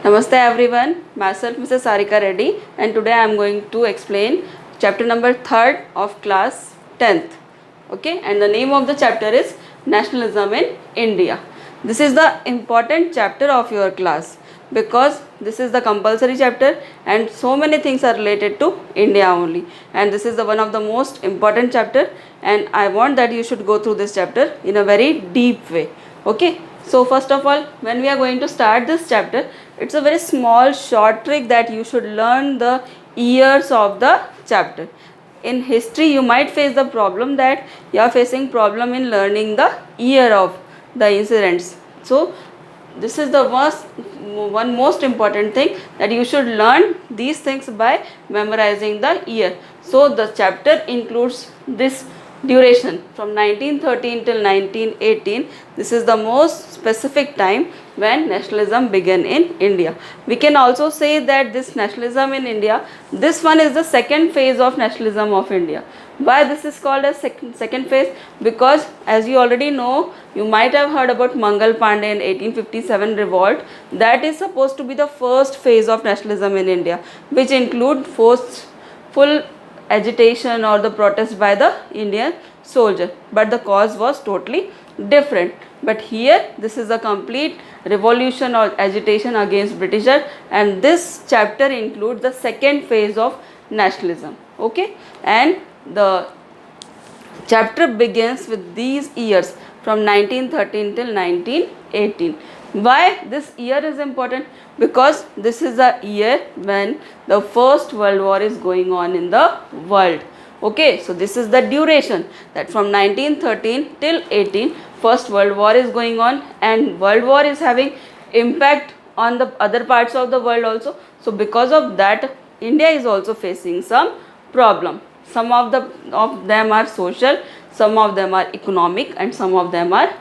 Namaste everyone, myself Mrs. Sarika Reddy and today I am going to explain chapter number 3rd of class 10th. Okay, and the name of the chapter is Nationalism in India. This is the important chapter of your class because this is the compulsory chapter and so many things are related to India only, and this is the one of the most important chapter, and I want that you should go through this chapter in a very deep way. Okay, so first of all, when we are going to start this chapter, it's a very small short trick that you should learn the years of the chapter. In history you might face the problem that you are facing problem in learning the year of the incidents. So this is the one most important thing, that you should learn these things by memorizing the year. So the chapter includes this duration from 1913 till 1918. This is the most specific time when nationalism began in India. We can also say that this nationalism in India, this one is the second phase of nationalism of India. Why this is called as second phase? Because as you already know, you might have heard about Mangal Pandey in 1857 revolt. That is supposed to be the first phase of nationalism in India, which include forceful agitation or the protest by the Indian soldier, but the cause was totally different. But here this is a complete revolution or agitation against Britisher, and this chapter includes the second phase of nationalism. Okay, and the chapter begins with these years from 1913 till 1918. Why this year is important? Because this is the year when the First World War is going on in the world. Okay, so this is the duration, that from 1913 till 18 First World War is going on, and World War is having impact on the other parts of the world also. So because of that, India is also facing some problem. Some of them are social, some of them are economic, and some of them are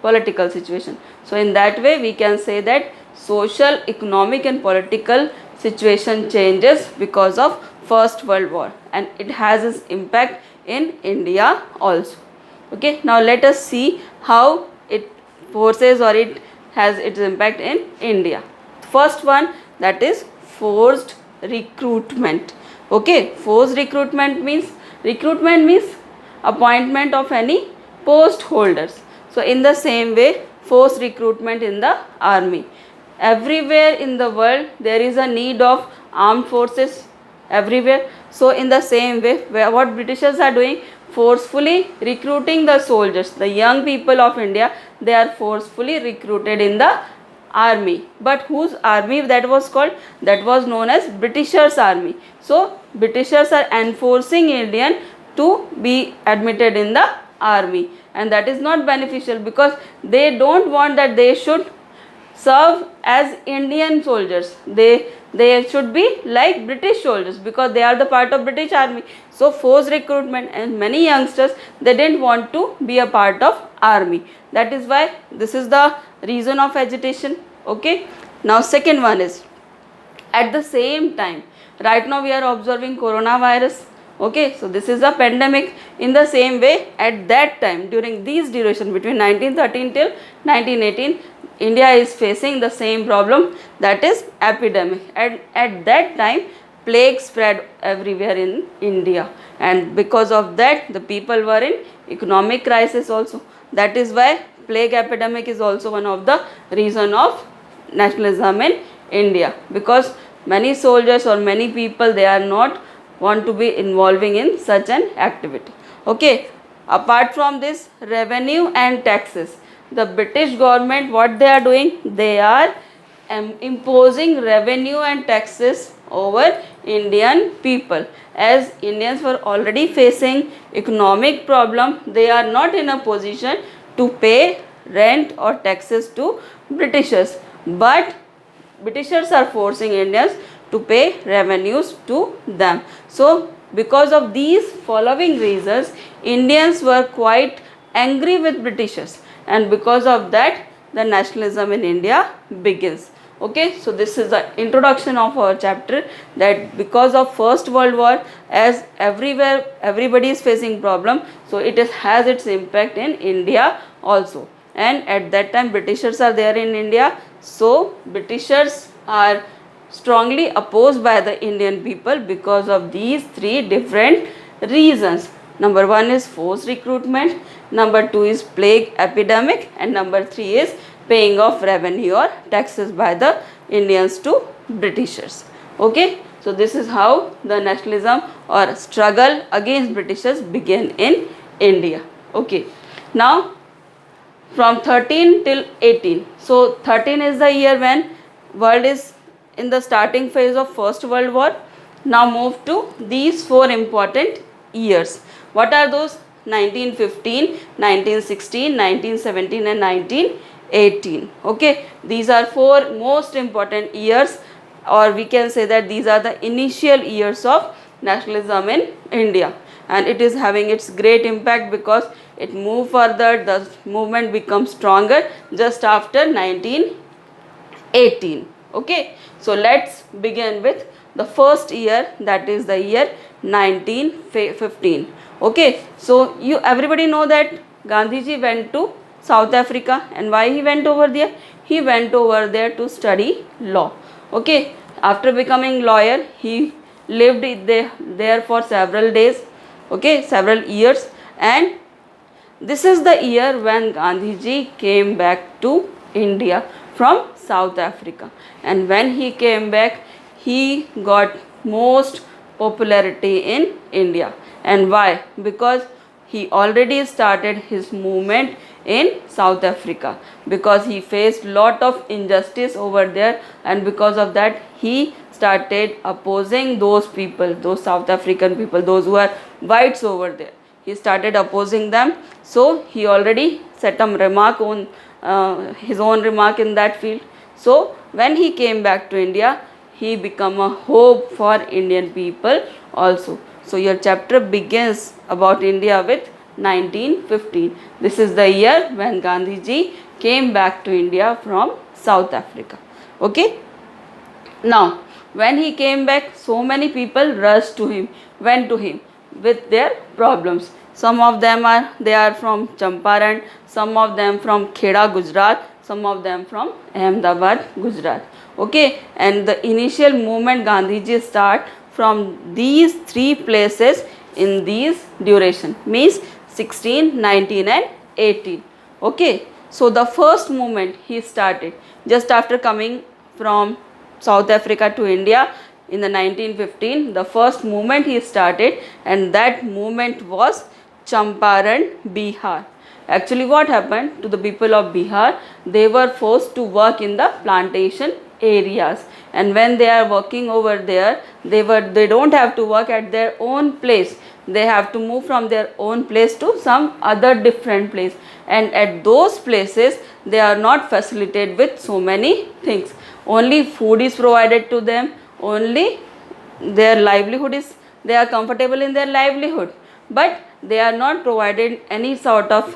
political situation. So in that way we can say that social, economic and political situation changes because of First World War, and it has its impact in India also. Okay, now let us see how it forces or it has its impact in India. First one, that is forced recruitment. Okay, forced recruitment means appointment of any post holders. So in the same way, forced recruitment in the army. Everywhere in the world there is a need of armed forces everywhere. So in the same way, what Britishers are doing, forcefully recruiting the soldiers, the young people of India, they are forcefully recruited in the army. But whose army that was called? That was known as Britishers army. So Britishers are enforcing Indian to be admitted in the army, and that is not beneficial because they don't want that they should serve as Indian soldiers. They should be like British soldiers because they are the part of British army. So forced recruitment, and many youngsters, they didn't want to be a part of army. That is why this is the reason of agitation. Okay, now second one is, at the same time, right now we are observing coronavirus. Okay, so this is a pandemic. In the same way, at that time, during these duration between 1913 till 1918, India is facing the same problem, that is epidemic. And at that time, plague spread everywhere in India, and because of that the people were in economic crisis also. That is why plague epidemic is also one of the reason of nationalism in India, because many soldiers or many people, they are not want to be involving in such an activity. Okay, apart from this, revenue and taxes, the British government, what they are doing, they are imposing revenue and taxes over Indian people. As Indians were already facing economic problem, they are not in a position to pay rent or taxes to Britishers, but Britishers are forcing Indians to pay revenues to them. So because of these following reasons, Indians were quite angry with Britishers, and because of that the nationalism in India begins. Okay, so this is the introduction of our chapter, that because of First World War, as everywhere everybody is facing problem, so it has its impact in India also. and at that time Britishers are there in India. So Britishers are strongly opposed by the Indian people because of these three different reasons. Number one is forced recruitment, number two is plague epidemic, and number three is paying of revenue or taxes by the Indians to Britishers. Okay, so this is how the nationalism or struggle against Britishers began in India. Okay, now from 13 till 18. So 13 is the year when world is in the starting phase of First World War. Now move to these four important years. What are those? 1915, 1916, 1917 and 1918. Okay, these are four most important years, or we can say that these are the initial years of nationalism in India, and it is having its great impact because it moved further, the movement becomes stronger just after 1918. Okay, so let's begin with the first year, that is the year 1915. Okay, so you everybody know that Gandhiji went to South Africa, and why he went over there? He went over there to study law. Okay, after becoming lawyer, he lived there for several days, okay, several years, and this is the year when Gandhiji came back to India from South Africa, and when he came back, he got most popularity in India. And why? Because he already started his movement in South Africa, because he faced lot of injustice over there, and because of that he started opposing those people, those South African people, those who are whites over there. He started opposing them. So he already set a remark on his own remark in that field. So when he came back to India, he became a hope for Indian people also. So your chapter begins about India with 1915. This is the year when Gandhiji came back to India from South Africa. Okay. Now when he came back, so many people rushed to him, went to him with their problems. Some of them are from Champaran, some of them from Kheda, Gujarat, some of them from Ahmedabad, Gujarat. Okay, and the initial movement Gandhiji start from these three places in these duration, means 16, 19 and 18. Okay, so the first movement he started just after coming from South Africa to India in the 1915. The first movement he started, and that movement was Champaran, Bihar. Actually, what happened to the people of Bihar? They were forced to work in the plantation areas, and when they are working over there, they don't have to work at their own place. They have to move from their own place to some other different place, and at those places they are not facilitated with so many things. Only food is provided to them, only their livelihood is, they are comfortable in their livelihood, but they are not provided any sort of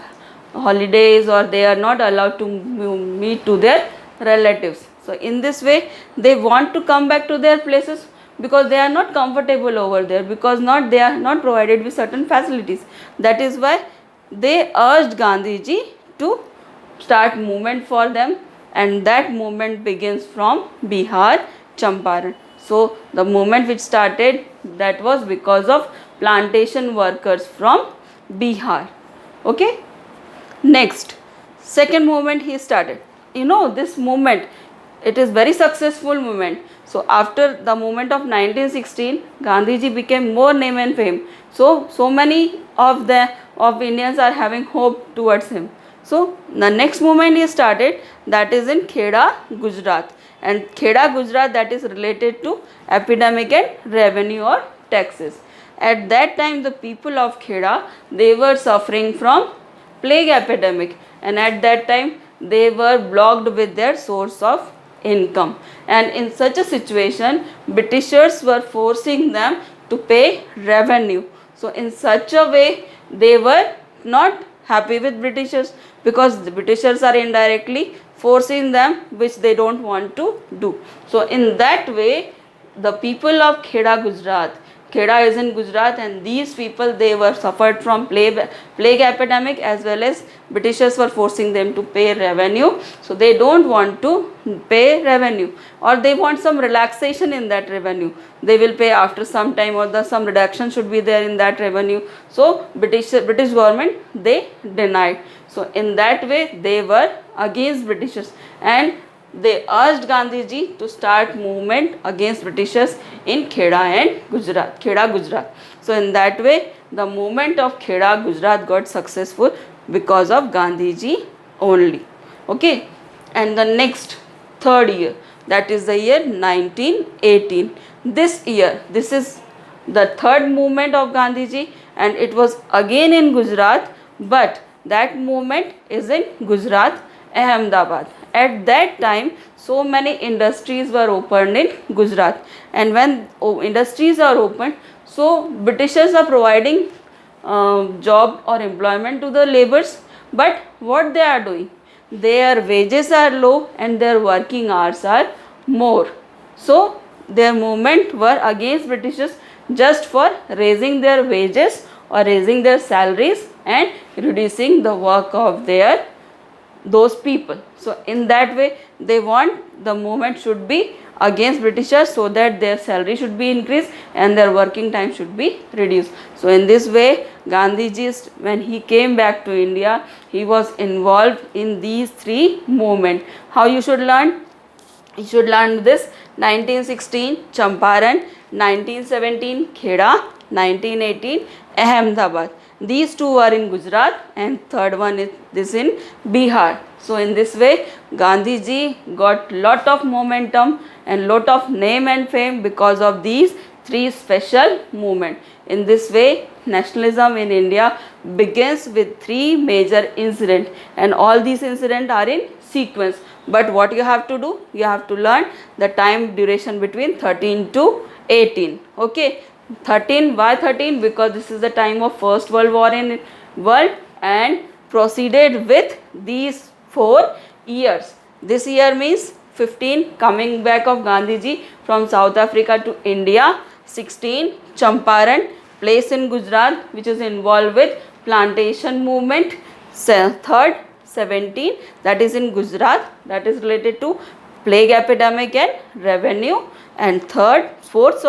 holidays, or they are not allowed to meet to their relatives. So in this way they want to come back to their places because they are not comfortable over there, because they are not provided with certain facilities. That is why they urged Gandhiji to start movement for them, and that movement begins from Bihar, Champaran. So the movement which started, that was because of plantation workers from Bihar. Okay. Next, second movement he started. This movement, it is very successful movement. So after the movement of 1916, Gandhiji became more name and fame. So many of Indians are having hope towards him. So the next movement he started, that is in Kheda, Gujarat. And Kheda, Gujarat, that is related to epidemic and revenue or taxes. At that time, the people of Kheda, they were suffering from plague epidemic, and at that time they were blocked with their source of income, and in such a situation Britishers were forcing them to pay revenue. So in such a way they were not happy with Britishers, because the Britishers are indirectly forcing them, which they don't want to do. So in that way the people of Kheda, Gujarat Kheda is in Gujarat, and these people, they were suffered from plague epidemic, as well as Britishers were forcing them to pay revenue. So they don't want to pay revenue, or they want some relaxation in that revenue. They will pay after some time, or some reduction should be there in that revenue. So British government, they denied. So in that way they were against Britishers, and they urged Gandhiji to start movement against Britishers in Kheda and Gujarat, Kheda, Gujarat. So in that way, the movement of Kheda, Gujarat got successful because of Gandhiji only. Okay, and the next third year, that is the year 1918. This year, this is the third movement of Gandhiji, and it was again in Gujarat, but that movement is in Gujarat, Ahmedabad. At that time, so many industries were opened in Gujarat, and when industries are opened, so Britishers are providing job or employment to the laborers, but what they are doing, their wages are low and their working hours are more. So their movement were against Britishers just for raising their wages or raising their salaries and reducing the work of those people. So in that way they want the movement should be against Britishers, so that their salary should be increased and their working time should be reduced. So in this way, Gandhiji, when he came back to India, he was involved in these three movements. How you should learn? You should learn this: 1916 Champaran, 1917 Kheda, 1918 Ahmedabad. These two are in Gujarat, and third one is this in Bihar. So in this way, Gandhiji got lot of momentum and lot of name and fame because of these three special movements. In this way, nationalism in India begins with three major incidents, and all these incidents are in sequence. But what you have to do? You have to learn the time duration between 13 to 18. Okay. 13, why 13? Because this is the time of First World War in world, and proceeded with these 4 years. This year means 15, coming back of Gandhiji from South Africa to India. 16, Champaran, place in Gujarat, which is involved with plantation movement. Third, 17, that is in Gujarat, that is related to plague epidemic and revenue. And fourth,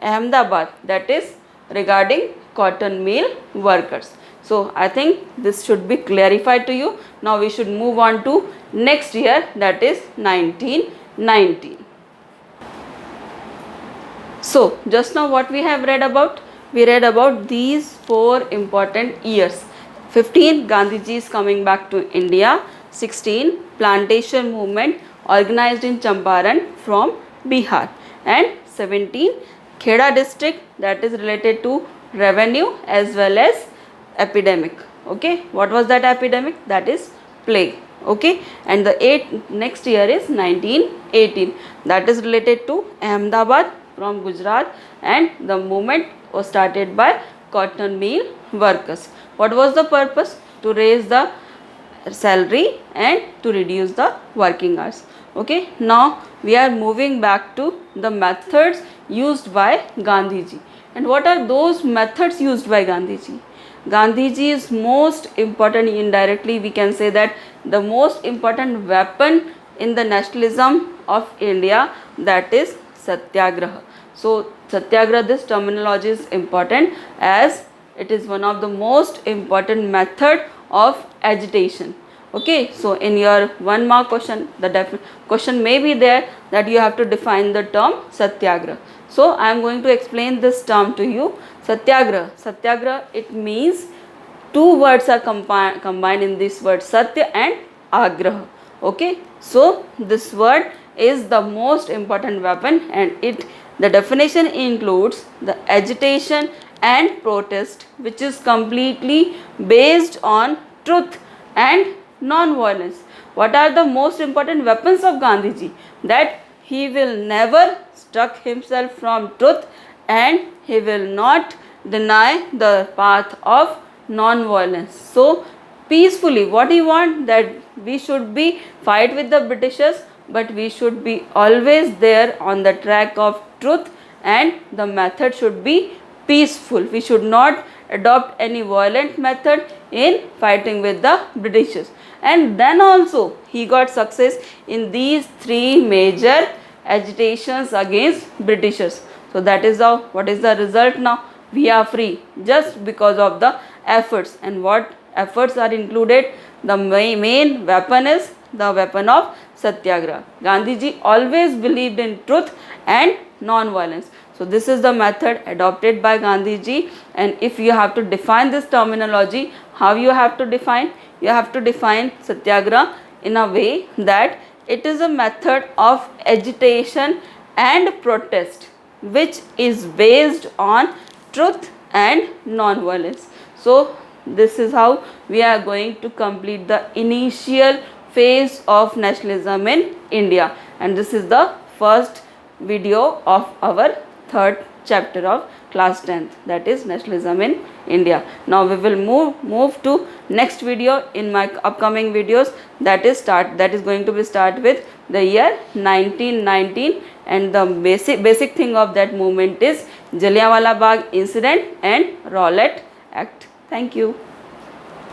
Ahmedabad, that is regarding cotton mill workers. So I think this should be clarified to you. Now we should move on to next year, that is 1919. So just now what we have read about? We read about these 4 important years. 15, Gandhiji is coming back to India. 16, plantation movement organized in Champaran from Bihar. And 17, Kheda district, that is related to revenue as well as epidemic. Okay, what was that epidemic? That is plague. Okay, and the next year is 1918, that is related to Ahmedabad from Gujarat, and the movement was started by cotton mill workers. What was the purpose? To raise the salary and to reduce the working hours. Okay, now we are moving back to the methods used by Gandhiji. And what are those methods used by Gandhiji? Gandhiji's most important, indirectly we can say that the most important weapon in the nationalism of India, that is Satyagraha. So Satyagraha, this terminology is important as it is one of the most important method of agitation. Okay, so in your 1 mark question, the question may be there that you have to define the term Satyagraha. So I am going to explain this term to you. Satyagraha. Satyagraha, it means 2 words are combined in this word, Satya and Agraha. Okay, so this word is the most important weapon, and the definition includes the agitation and protest which is completely based on truth and non-violence. What are the most important weapons of Gandhiji? That he will never struck himself from truth, and he will not deny the path of non-violence. So peacefully, what he want? That we should be fight with the Britishers, but we should be always there on the track of truth and the method should be peaceful. We should not adopt any violent method in fighting with the Britishers. And then also he got success in these three major agitations against Britishers. So that is how, what is the result now? We are free just because of the efforts. And what efforts are included? The main weapon is the weapon of Satyagraha. Gandhiji always believed in truth and non-violence. So this is the method adopted by Gandhiji. And if you have to define this terminology, how you have to define? You have to define Satyagraha in a way that it is a method of agitation and protest which is based on truth and non-violence. So this is how we are going to complete the initial phase of nationalism in India. And this is the first video of our third chapter of class 10th, that is nationalism in India. Now we will move to next video in my upcoming videos, that is going to be start with the year 1919, and the basic thing of that movement is Jallianwala Bagh incident and Rowlatt Act. Thank you.